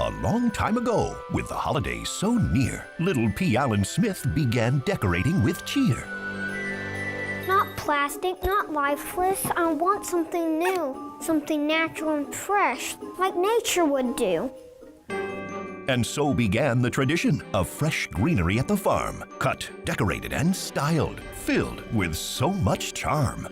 A long time ago, with the holidays so near, little P. Allen Smith began decorating with cheer. Not plastic, not lifeless. I want something new, something natural and fresh, like nature would do. And so began the tradition of fresh greenery at the farm, cut, decorated, and styled, filled with so much charm.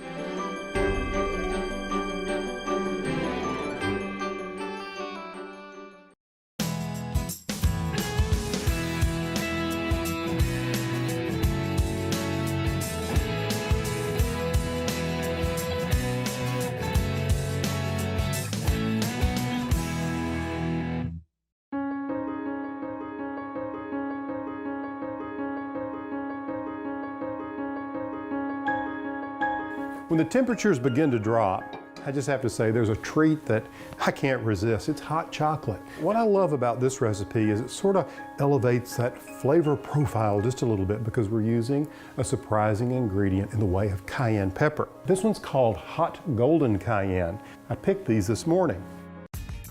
When the temperatures begin to drop, I just have to say there's a treat that I can't resist. It's hot chocolate. What I love about this recipe is it sort of elevates that flavor profile just a little bit because we're using a surprising ingredient in the way of cayenne pepper. This one's called hot golden cayenne. I picked these this morning.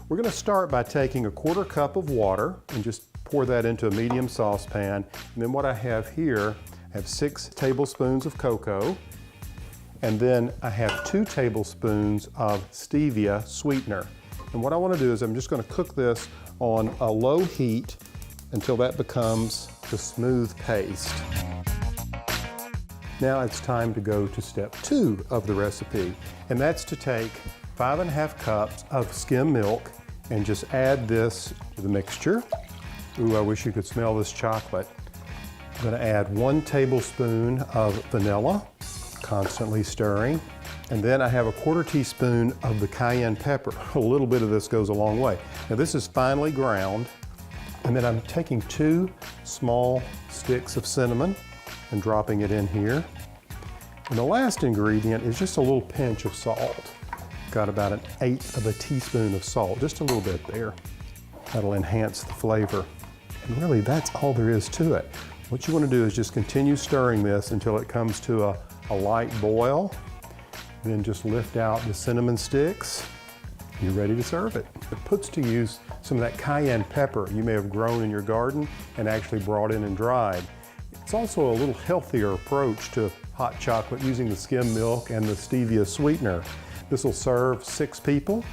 We're going to start by taking a 1/4 cup of water and just pour that into a medium saucepan. And then what I have here, I have 6 tablespoons of cocoa. And then I have 2 tablespoons of stevia sweetener. And what I want to do is I'm just going to cook this on a low heat until that becomes the smooth paste. Now it's time to go to step 2 of the recipe, and that's to take 5½ cups of skim milk and just add this to the mixture. Ooh, I wish you could smell this chocolate. I'm going to add 1 tablespoon of vanilla, constantly stirring. And then I have a 1/4 teaspoon of the cayenne pepper. A little bit of this goes a long way. Now this is finely ground. And then I'm taking 2 small sticks of cinnamon and dropping it in here. And the last ingredient is just a little pinch of salt. Got about 1/8 of a teaspoon of salt, just a little bit there. That'll enhance the flavor. And really that's all there is to it. What you want to do is just continue stirring this until it comes to a light boil. Then just lift out the cinnamon sticks. You're ready to serve it. It puts to use some of that cayenne pepper you may have grown in your garden and actually brought in and dried. It's also a little healthier approach to hot chocolate using the skim milk and the stevia sweetener. This will serve 6 people.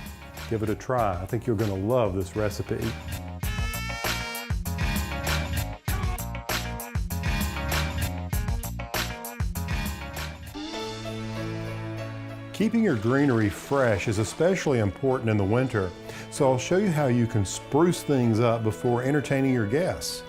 Give it a try. I think you're going to love this recipe. Keeping your greenery fresh is especially important in the winter, so I'll show you how you can spruce things up before entertaining your guests.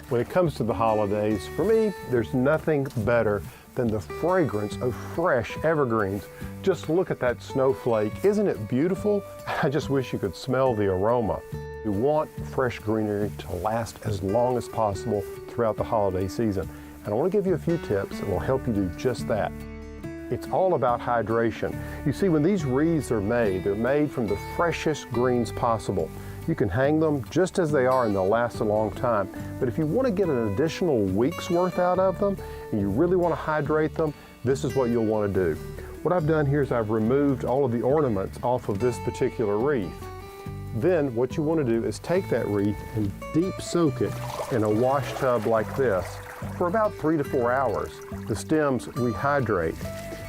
When it comes to the holidays, for me, there's nothing better than the fragrance of fresh evergreens. Just look at that snowflake. Isn't it beautiful? I just wish you could smell the aroma. You want fresh greenery to last as long as possible throughout the holiday season. And I want to give you a few tips that will help you do just that. It's all about hydration. You see, when these wreaths are made, they're made from the freshest greens possible. You can hang them just as they are and they'll last a long time. But if you want to get an additional week's worth out of them and you really want to hydrate them, this is what you'll want to do. What I've done here is I've removed all of the ornaments off of this particular wreath. Then what you want to do is take that wreath and deep soak it in a wash tub like this for about 3 to 4 hours. The stems rehydrate.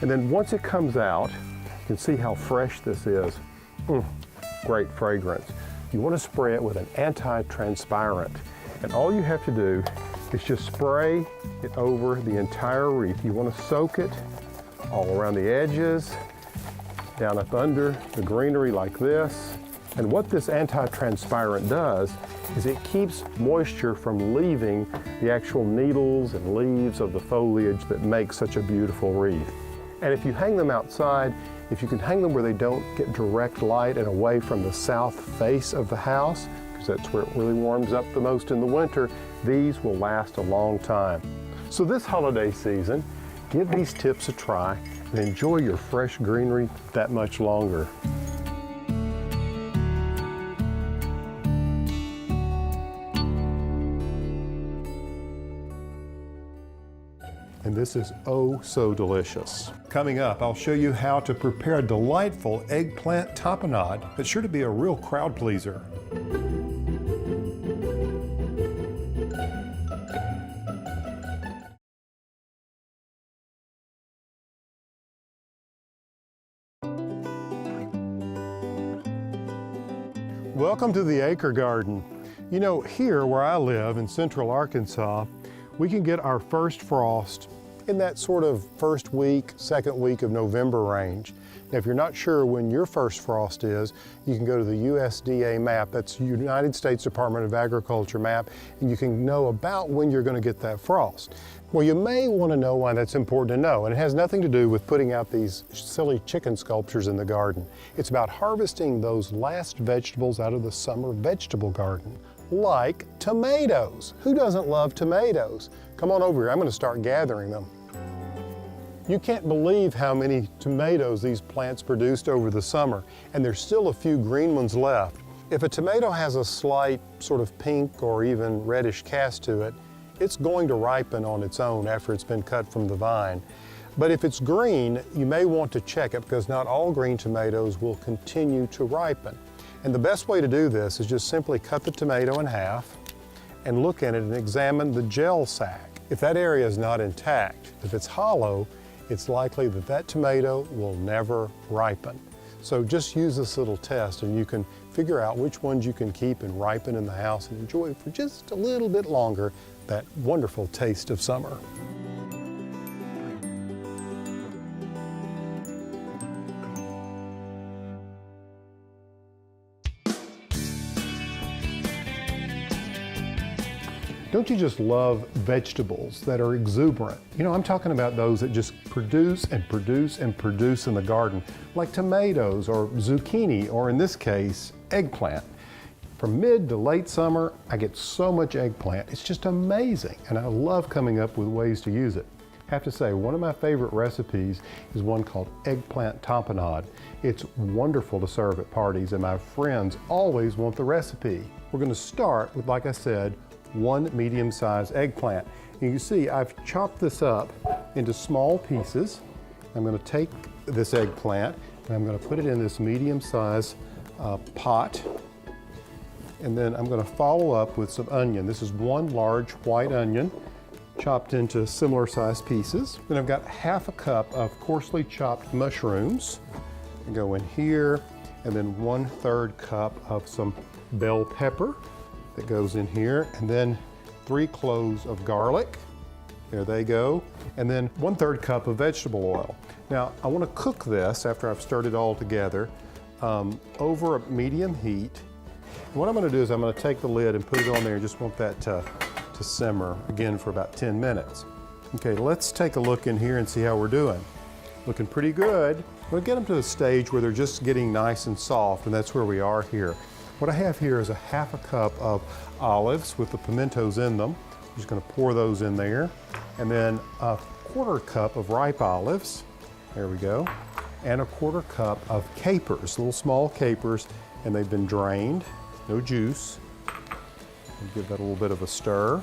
And then once it comes out, you can see how fresh this is. Great fragrance. You want to spray it with an anti-transparent. And all you have to do is just spray it over the entire wreath. You want to soak it all around the edges, down up under the greenery like this. And what this anti-transparent does is it keeps moisture from leaving the actual needles and leaves of the foliage that make such a beautiful wreath. And if you hang them outside, if you can hang them where they don't get direct light and away from the south face of the house, because that's where it really warms up the most in the winter, these will last a long time. So this holiday season, give these tips a try and enjoy your fresh greenery that much longer. this is oh so delicious. Coming up, I'll show you how to prepare a delightful eggplant tapenade that's sure to be a real crowd pleaser. Welcome to the Acre Garden. You know, here where I live in central Arkansas, we can get our first frost in that sort of first week, second week of November range. Now, if you're not sure when your first frost is, you can go to the USDA map, that's United States Department of Agriculture map, and you can know about when you're going to get that frost. Well, you may want to know why that's important to know, and it has nothing to do with putting out these silly chicken sculptures in the garden. It's about harvesting those last vegetables out of the summer vegetable garden, like tomatoes. Who doesn't love tomatoes? Come on over here, I'm going to start gathering them. You can't believe how many tomatoes these plants produced over the summer, and there's still a few green ones left. If a tomato has a slight sort of pink or even reddish cast to it, it's going to ripen on its own after it's been cut from the vine. But if it's green, you may want to check it because not all green tomatoes will continue to ripen. And the best way to do this is just simply cut the tomato in half and look at it and examine the gel sac. If that area is not intact, if it's hollow, it's likely that that tomato will never ripen. So just use this little test and you can figure out which ones you can keep and ripen in the house and enjoy for just a little bit longer that wonderful taste of summer. Don't you just love vegetables that are exuberant? You know, I'm talking about those that just produce and produce and produce in the garden, like tomatoes or zucchini, or in this case, eggplant. From mid to late summer, I get so much eggplant. It's just amazing, and I love coming up with ways to use it. I have to say, one of my favorite recipes is one called eggplant tapenade. It's wonderful to serve at parties, and my friends always want the recipe. We're going to start with, like I said, one medium-sized eggplant. And you see, I've chopped this up into small pieces. I'm going to take this eggplant and I'm going to put it in this medium-sized pot. And then I'm going to follow up with some onion. This is one large white onion chopped into similar sized pieces. Then I've got half a cup of coarsely chopped mushrooms. I go in here, and then 1/3 cup of some bell pepper that goes in here, and then 3 cloves of garlic. There they go. And then 1/3 cup of vegetable oil. Now, I want to cook this after I've stirred it all together over a medium heat. And what I'm going to do is I'm going to take the lid and put it on there and just want that to simmer again for about 10 minutes. Okay, let's take a look in here and see how we're doing. Looking pretty good. I'm going to get them to the stage where they're just getting nice and soft, and that's where we are here. What I have here is a half a cup of olives with the pimentos in them. I'm just going to pour those in there. And then a 1/4 cup of ripe olives. There we go. And a 1/4 cup of capers, little small capers, and they've been drained, no juice. I'll give that a little bit of a stir.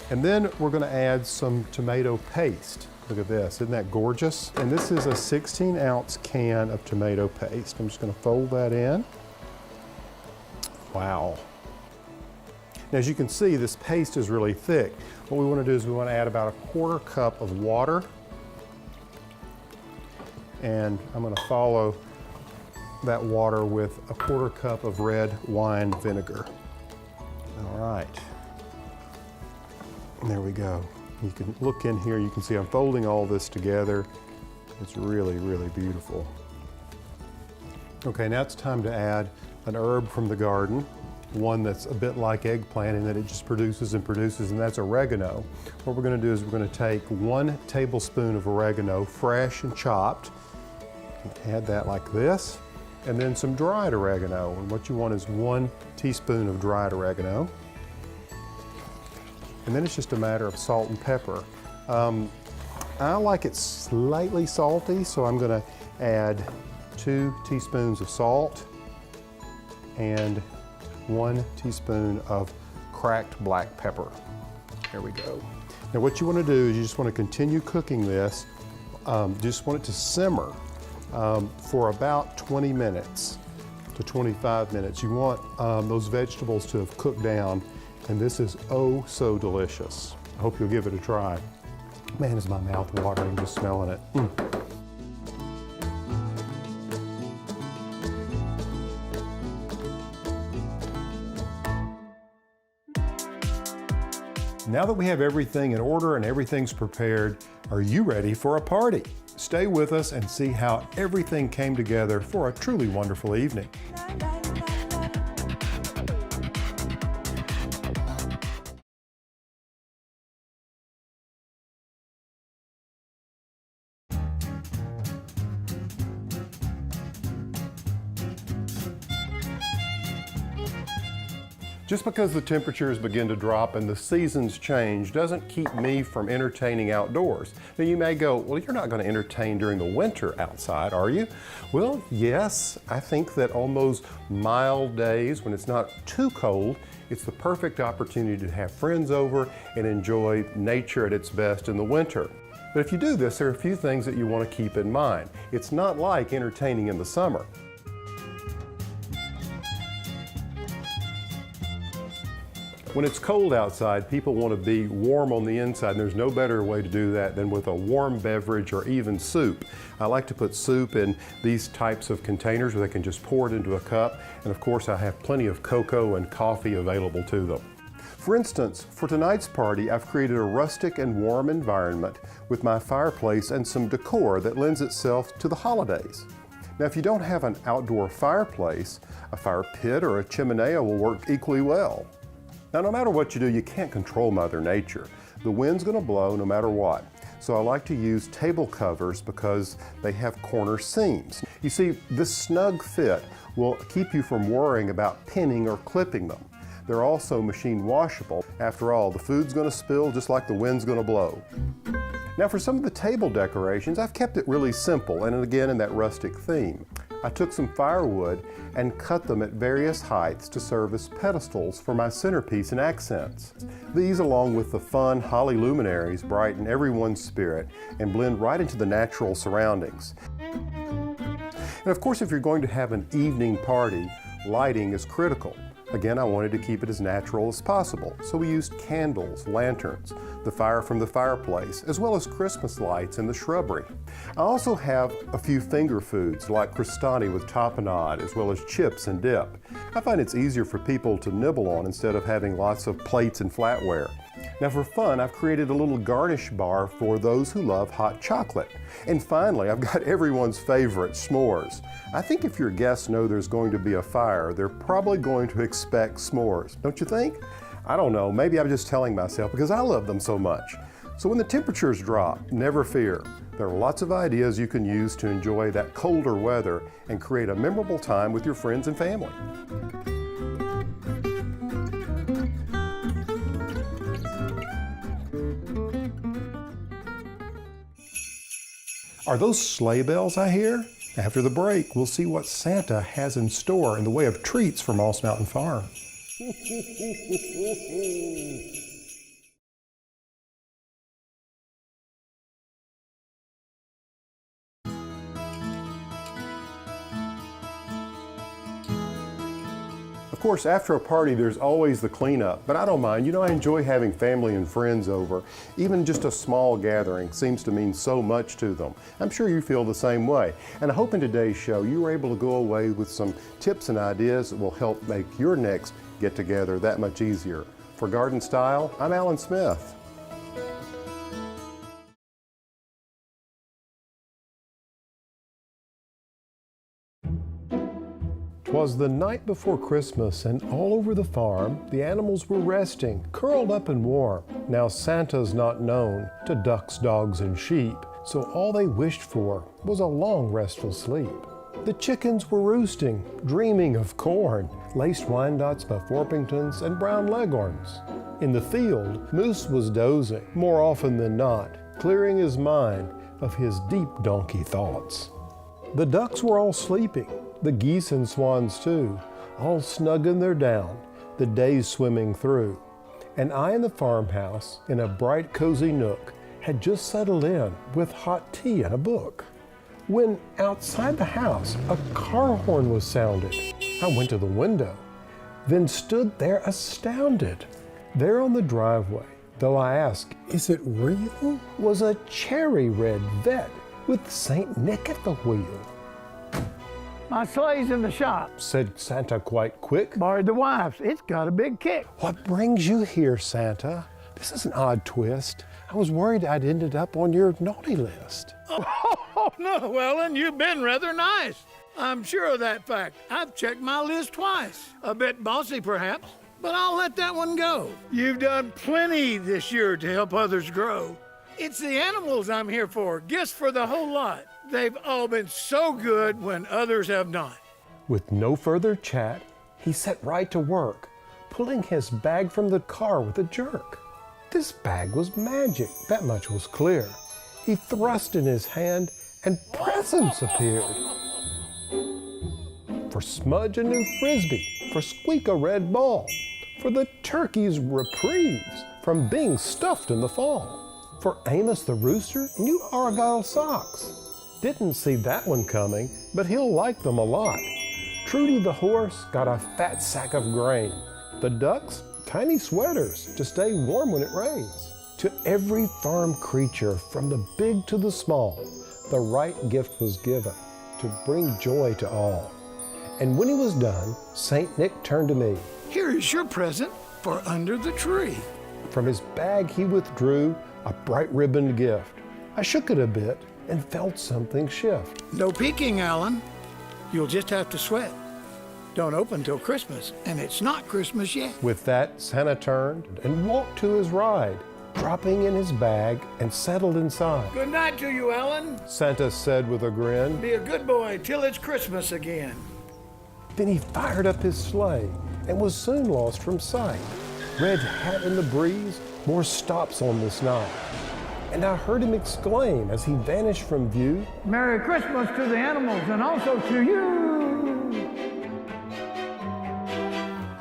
And then we're going to add some tomato paste. Look at this, isn't that gorgeous? And this is a 16-ounce can of tomato paste. I'm just going to fold that in. Wow. Now, as you can see, this paste is really thick. What we want to do is we want to add about a 1/4 cup of water. And I'm going to follow that water with a 1/4 cup of red wine vinegar. All right. And there we go. You can look in here, you can see I'm folding all this together. It's really, really beautiful. Okay, now it's time to add an herb from the garden, one that's a bit like eggplant in that it just produces and produces, and that's oregano. What we're going to do is we're going to take 1 tablespoon of oregano, fresh and chopped, and add that like this, and then some dried oregano. And what you want is 1 teaspoon of dried oregano. And then it's just a matter of salt and pepper. I like it slightly salty, so I'm going to add 2 teaspoons of salt and 1 teaspoon of cracked black pepper. There we go. Now what you want to do is you just want to continue cooking this. Just want it to simmer for about 20 minutes to 25 minutes. You want those vegetables to have cooked down, and this is oh so delicious. I hope you'll give it a try. Man, is my mouth watering just smelling it. Now that we have everything in order and everything's prepared, are you ready for a party? Stay with us and see how everything came together for a truly wonderful evening. Just because the temperatures begin to drop and the seasons change doesn't keep me from entertaining outdoors. Now you may go, well, you're not going to entertain during the winter outside, are you? Well, yes, I think that on those mild days when it's not too cold, it's the perfect opportunity to have friends over and enjoy nature at its best in the winter. But if you do this, there are a few things that you want to keep in mind. It's not like entertaining in the summer. When it's cold outside, people want to be warm on the inside, and there's no better way to do that than with a warm beverage or even soup. I like to put soup in these types of containers where they can just pour it into a cup, and of course I have plenty of cocoa and coffee available to them. For instance, for tonight's party, I've created a rustic and warm environment with my fireplace and some decor that lends itself to the holidays. Now, if you don't have an outdoor fireplace, a fire pit or a chimenea will work equally well. Now, no matter what you do, you can't control Mother Nature. The wind's going to blow no matter what. So I like to use table covers because they have corner seams. You see, this snug fit will keep you from worrying about pinning or clipping them. They're also machine washable. After all, the food's going to spill just like the wind's going to blow. Now, for some of the table decorations, I've kept it really simple, and again in that rustic theme. I took some firewood and cut them at various heights to serve as pedestals for my centerpiece and accents. These, along with the fun holly luminaries, brighten everyone's spirit and blend right into the natural surroundings. And of course, if you're going to have an evening party, lighting is critical. Again, I wanted to keep it as natural as possible, so we used candles, lanterns, the fire from the fireplace, as well as Christmas lights in the shrubbery. I also have a few finger foods like crostani with tapenade, as well as chips and dip. I find it's easier for people to nibble on instead of having lots of plates and flatware. Now for fun, I've created a little garnish bar for those who love hot chocolate. And finally, I've got everyone's favorite, s'mores. I think if your guests know there's going to be a fire, they're probably going to expect s'mores, don't you think? I don't know, maybe I'm just telling myself because I love them so much. So when the temperatures drop, never fear. There are lots of ideas you can use to enjoy that colder weather and create a memorable time with your friends and family. Are those sleigh bells I hear? After the break, we'll see what Santa has in store in the way of treats for Moss Mountain Farm. Of course, after a party, there's always the cleanup, but I don't mind. You know, I enjoy having family and friends over. Even just a small gathering seems to mean so much to them. I'm sure you feel the same way. And I hope in today's show you were able to go away with some tips and ideas that will help make your next get-together that much easier. For Garden Style, I'm Alan Smith. 'Twas the night before Christmas, and all over the farm the animals were resting, curled up and warm. Now Santa's not known to ducks, dogs, and sheep, so all they wished for was a long, restful sleep. The chickens were roosting, dreaming of corn, laced Wyandottes by Forpingtons and brown Leghorns. In the field, Moose was dozing, more often than not, clearing his mind of his deep donkey thoughts. The ducks were all sleeping, the geese and swans too, all snug in their down, the days swimming through. And I in the farmhouse, in a bright, cozy nook, had just settled in with hot tea and a book. When outside the house, a car horn was sounded. I went to the window, then stood there astounded. There on the driveway, though I asked, is it real? Was a cherry red vet with St. Nick at the wheel. My sleigh's in the shop. Said Santa quite quick. Borrowed the wife's. It's got a big kick. What brings you here, Santa? This is an odd twist. I was worried I'd ended up on your naughty list. Oh, no, Ellen, you've been rather nice. I'm sure of that fact. I've checked my list twice. A bit bossy, perhaps, but I'll let that one go. You've done plenty this year to help others grow. It's the animals I'm here for, gifts for the whole lot. They've all been so good when others have not. With no further chat, he set right to work, pulling his bag from the car with a jerk. This bag was magic, that much was clear. He thrust in his hand and presents appeared. For Smudge a new frisbee, for Squeak a red ball, for the turkey's reprieves from being stuffed in the fall, for Amos the rooster, new Argyle socks. Didn't see that one coming, but he'll like them a lot. Trudy the horse got a fat sack of grain. The ducks, tiny sweaters to stay warm when it rains. To every farm creature, from the big to the small, the right gift was given to bring joy to all. And when he was done, St. Nick turned to me. Here is your present for under the tree. From his bag he withdrew a bright ribboned gift. I shook it a bit and felt something shift. No peeking, Alan. You'll just have to sweat. Don't open till Christmas, and it's not Christmas yet. With that, Santa turned and walked to his ride, dropping in his bag and settled inside. Good night to you, Alan. Santa said with a grin. Be a good boy till it's Christmas again. Then he fired up his sleigh and was soon lost from sight. Red hat in the breeze, more stops on this night. And I heard him exclaim as he vanished from view, Merry Christmas to the animals and also to you.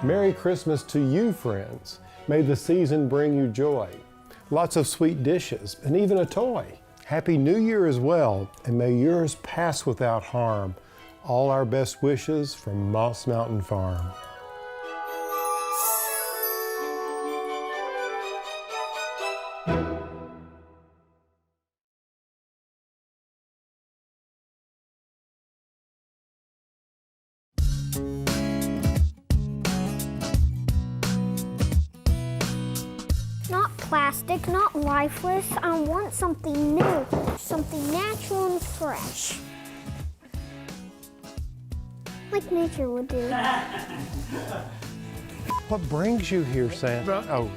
Merry Christmas to you, friends. May the season bring you joy. Lots of sweet dishes and even a toy. Happy New Year as well, and may yours pass without harm. All our best wishes from Moss Mountain Farm. Not plastic, not lifeless. I want something new, something natural and fresh. Like nature would do. What brings you here, Santa? Oh.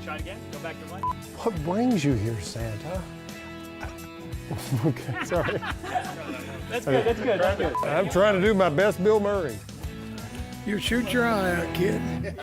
Try again. Go back to one. What brings you here, Santa? Okay, sorry. That's good. That's good. That's good. I'm trying to do my best Bill Murray. You shoot your eye out, kid.